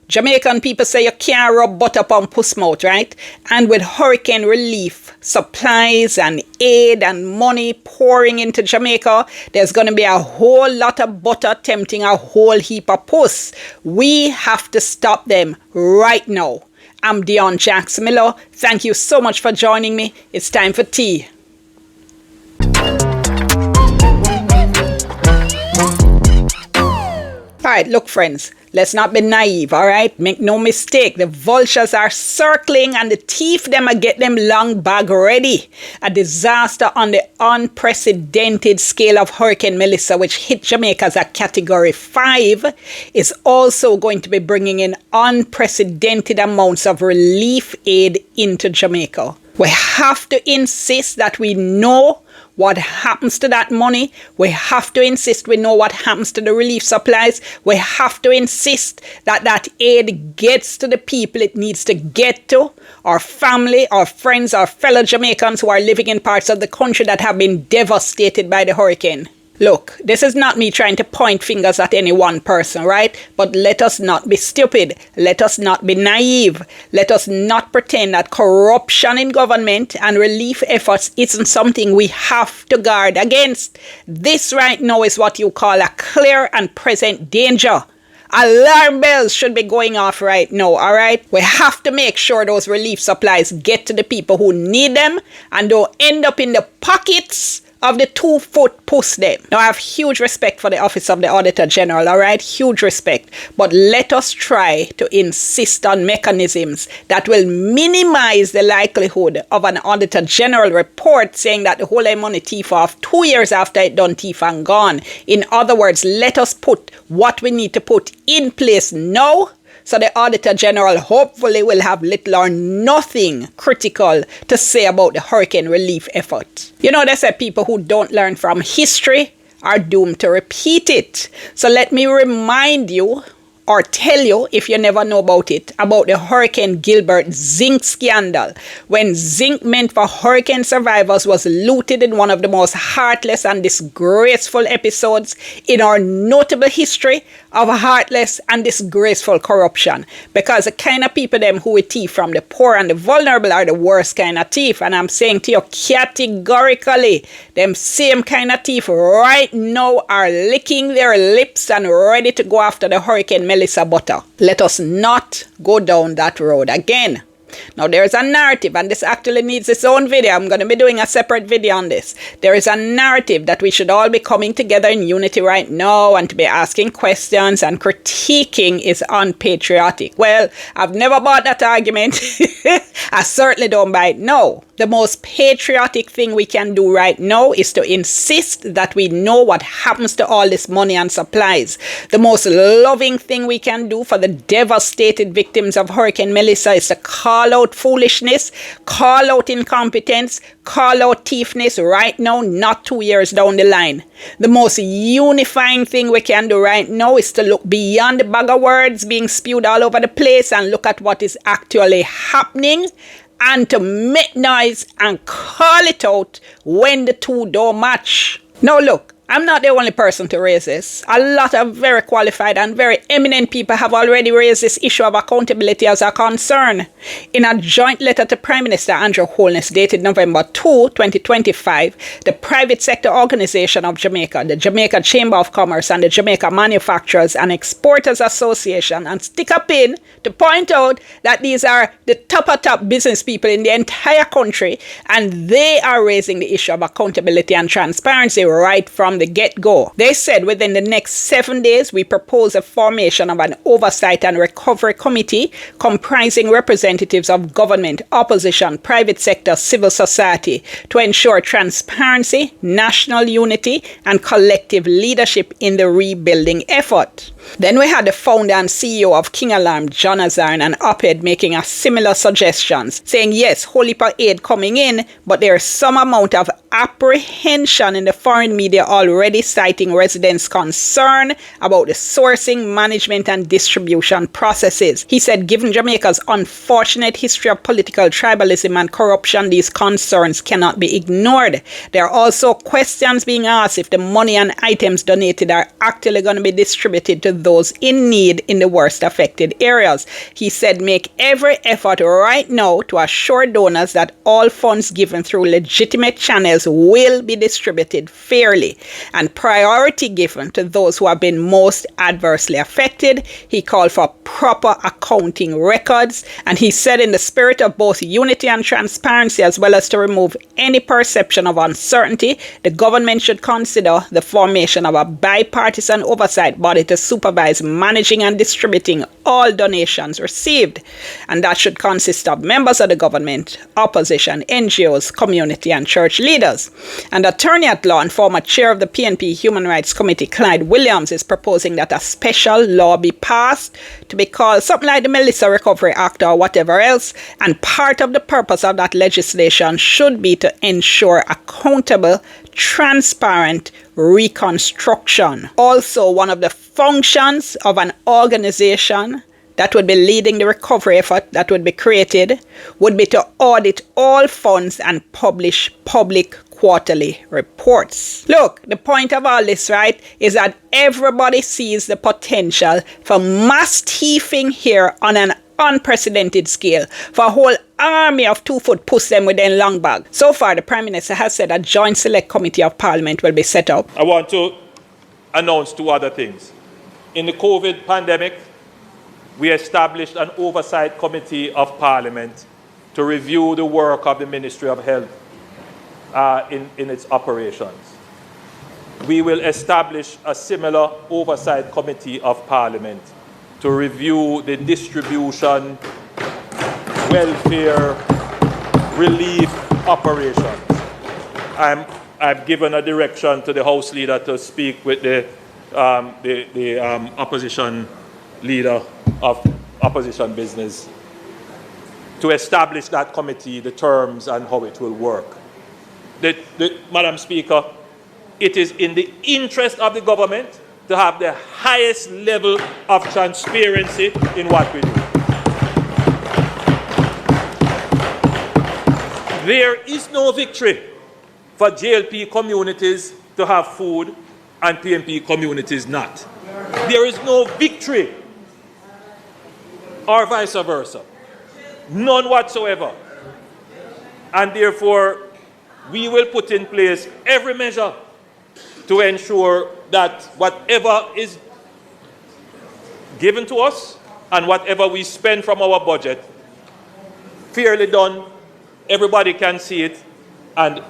Jamaican people say you can't rub butter upon puss mouth, right? And with hurricane relief, supplies and aid and money pouring into Jamaica, there's going to be a whole lot of butter tempting a whole heap of puss. We have to stop them right now. I'm Dion Jackson Miller. Thank you so much for joining me. It's time for tea. Alright, look friends, let's not be naive, alright? Make no mistake, the vultures are circling and the thief them are get them long bag ready. A disaster on the unprecedented scale of Hurricane Melissa, which hit Jamaica as a Category 5, is also going to be bringing in unprecedented amounts of relief aid into Jamaica. We have to insist that we know what happens to that money. We have to insist we know what happens to the relief supplies. We have to insist that that aid gets to the people it needs to get to, our family, our friends, our fellow Jamaicans who are living in parts of the country that have been devastated by the hurricane. Look, this is not me trying to point fingers at any one person, right? But let us not be stupid. Let us not be naive. Let us not pretend that corruption in government and relief efforts isn't something we have to guard against. This right now is what you call a clear and present danger. Alarm bells should be going off right now, alright? We have to make sure those relief supplies get to the people who need them and don't end up in the pockets of the 2-foot puss them. Now, I have huge respect for the Office of the Auditor General, alright? Huge respect. But let us try to insist on mechanisms that will minimize the likelihood of an Auditor General report saying that the whole money thief off 2 years after it done thief and gone. In other words, let us put what we need to put in place now, so the Auditor General hopefully will have little or nothing critical to say about the hurricane relief effort. You know, they say people who don't learn from history are doomed to repeat it. So let me remind you, or tell you, if you never know about it, about the Hurricane Gilbert zinc scandal, when zinc meant for hurricane survivors was looted in one of the most heartless and disgraceful episodes in our notable history of heartless and disgraceful corruption. Because the kind of people them who thief from the poor and the vulnerable are the worst kind of thief. And I'm saying to you categorically, them same kind of thief right now are licking their lips and ready to go after the Hurricane Melissa butter. Let us not go down that road again. Now, there is a narrative, and this actually needs its own video. I'm going to be doing a separate video on this. There is a narrative that we should all be coming together in unity right now and to be asking questions and critiquing is unpatriotic. Well, I've never bought that argument. I certainly don't buy it. No. The most patriotic thing we can do right now is to insist that we know what happens to all this money and supplies. The most loving thing we can do for the devastated victims of Hurricane Melissa is to call out foolishness, call out incompetence, call out thiefness right now, not 2 years down the line. The most unifying thing we can do right now is to look beyond the bag of words being spewed all over the place and look at what is actually happening, and to make noise and call it out when the two don't match. Now look, I'm not the only person to raise this. A lot of very qualified and very eminent people have already raised this issue of accountability as a concern. In a joint letter to Prime Minister Andrew Holness dated November 2, 2025, the private sector organization of Jamaica, the Jamaica Chamber of Commerce and the Jamaica Manufacturers and Exporters Association, and stick a pin to point out that these are the top business people in the entire country, and they are raising the issue of accountability and transparency right from the get-go. They said within the next 7 days, we propose a formation of an oversight and recovery committee comprising representatives of government, opposition, private sector, civil society to ensure transparency, national unity, and collective leadership in the rebuilding effort. Then we had the founder and CEO of King Alarm, John Azar, and an op-ed making a similar suggestions, saying yes, whole heap of aid coming in, but there is some amount of apprehension in the foreign media already citing residents' concern about the sourcing, management, and distribution processes. He said, given Jamaica's unfortunate history of political tribalism and corruption, these concerns cannot be ignored. There are also questions being asked if the money and items donated are actually going to be distributed to those in need in the worst affected areas. He said, make every effort right now to assure donors that all funds given through legitimate channels will be distributed fairly and priority given to those who have been most adversely affected. He called for proper accounting records, and he said, in the spirit of both unity and transparency, as well as to remove any perception of uncertainty, the government should consider the formation of a bipartisan oversight body to supervise managing and distributing all donations received, and that should consist of members of the government, opposition, NGOs, community and church leaders. And attorney at law and former chair of the PNP Human Rights Committee, Clyde Williams, is proposing that a special law be passed to be called something like the Melissa Recovery Act or whatever else, and part of the purpose of that legislation should be to ensure accountable, transparent reconstruction. Also, one of the functions of an organization that would be leading the recovery effort that would be created would be to audit all funds and publish public quarterly reports. Look, the point of all this, right, is that everybody sees the potential for mass thieving here on an unprecedented scale, for a whole army of 2-foot puss them within long bag. So far, the Prime Minister has said a joint select committee of Parliament will be set up. I want to announce two other things. In the COVID pandemic, we established an oversight committee of Parliament to review the work of the Ministry of Health in its operations. We will establish a similar oversight committee of Parliament to review the distribution, welfare, relief operations. I've given a direction to the House Leader to speak with the opposition leader of opposition business to establish that committee, the terms and how it will work. Madam Speaker, it is in the interest of the government to have the highest level of transparency in what we do. There is no victory for JLP communities to have food and PNP communities not. There is no victory, or vice versa. None whatsoever. And therefore, we will put in place every measure to ensure that whatever is given to us and whatever we spend from our budget, fairly done, everybody can see it, and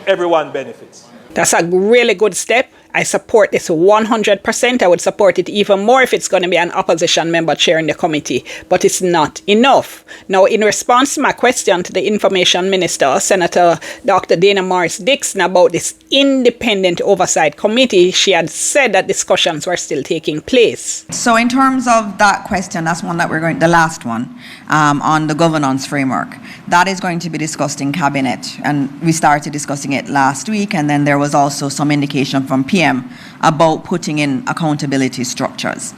everyone benefits. That's a really good step. I support this 100%. I would support it even more if it's going to be an opposition member chairing the committee, but it's not enough. Now, in response to my question to the Information Minister, Senator Dr. Dana Morris-Dixon, about this independent oversight committee, she had said that discussions were still taking place. So in terms of that question, that's one that we're going, the last one, on the governance framework, that is going to be discussed in Cabinet, and we started discussing it last week, and then there was also some indication from PM about putting in accountability structures.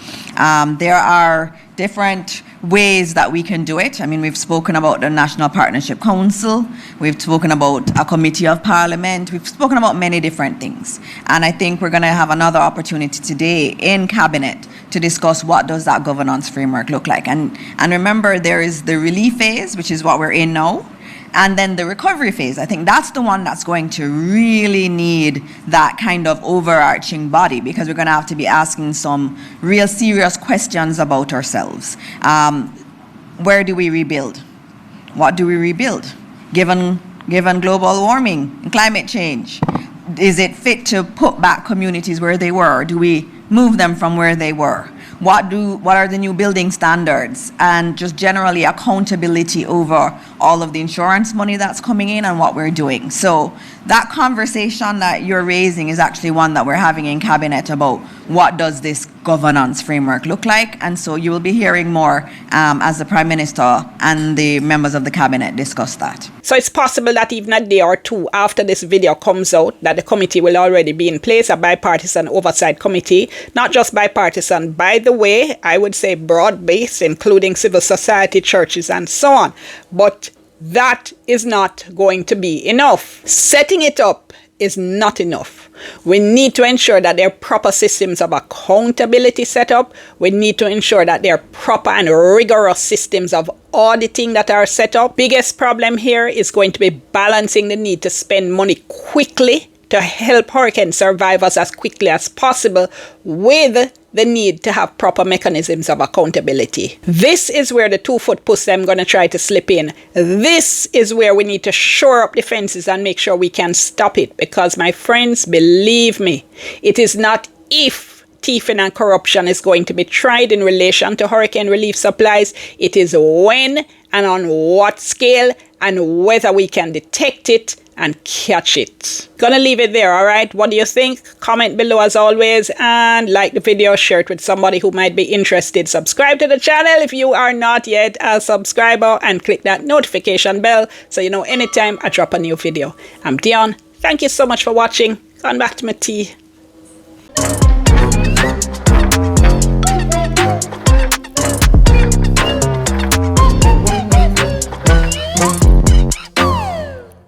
There are different ways that we can do it. I mean, we've spoken about the National Partnership Council, we've spoken about a committee of Parliament, we've spoken about many different things. And I think we're going to have another opportunity today in Cabinet to discuss what does that governance framework look like. And remember, there is the relief phase, which is what we're in now, and then the recovery phase. I think that's the one that's going to really need that kind of overarching body, because we're going to have to be asking some real serious questions about ourselves. Where do we rebuild? What do we rebuild? Given global warming and climate change, is it fit to put back communities where they were? Do we move them from where they were? What are the new building standards, and just generally accountability over all of the insurance money that's coming in and what we're doing. So that conversation that you're raising is actually one that we're having in Cabinet about what does this governance framework look like. And so you will be hearing more as the Prime Minister and the members of the Cabinet discuss that. So it's possible that even a day or two after this video comes out, that the committee will already be in place, a bipartisan oversight committee, not just bipartisan, by the way, I would say broad-based, including civil society, churches, and so on. But that is not going to be enough. Setting it up is not enough. We need to ensure that there are proper systems of accountability set up. We need to ensure that there are proper and rigorous systems of auditing that are set up. Biggest problem here is going to be balancing the need to spend money quickly to help hurricane survivors as quickly as possible with the need to have proper mechanisms of accountability. This is where the 2-foot puss them going to try to slip in. This is where we need to shore up defenses and make sure we can stop it, because my friends, believe me, it is not if thieving and corruption is going to be tried in relation to hurricane relief supplies. It is when and on what scale and whether we can detect it and catch it. Gonna leave it there, alright? What do you think? Comment below as always, and like the video, share it with somebody who might be interested. Subscribe to the channel if you are not yet a subscriber, and click that notification bell so you know anytime I drop a new video. I'm Dion. Thank you so much for watching. Going back to my tea.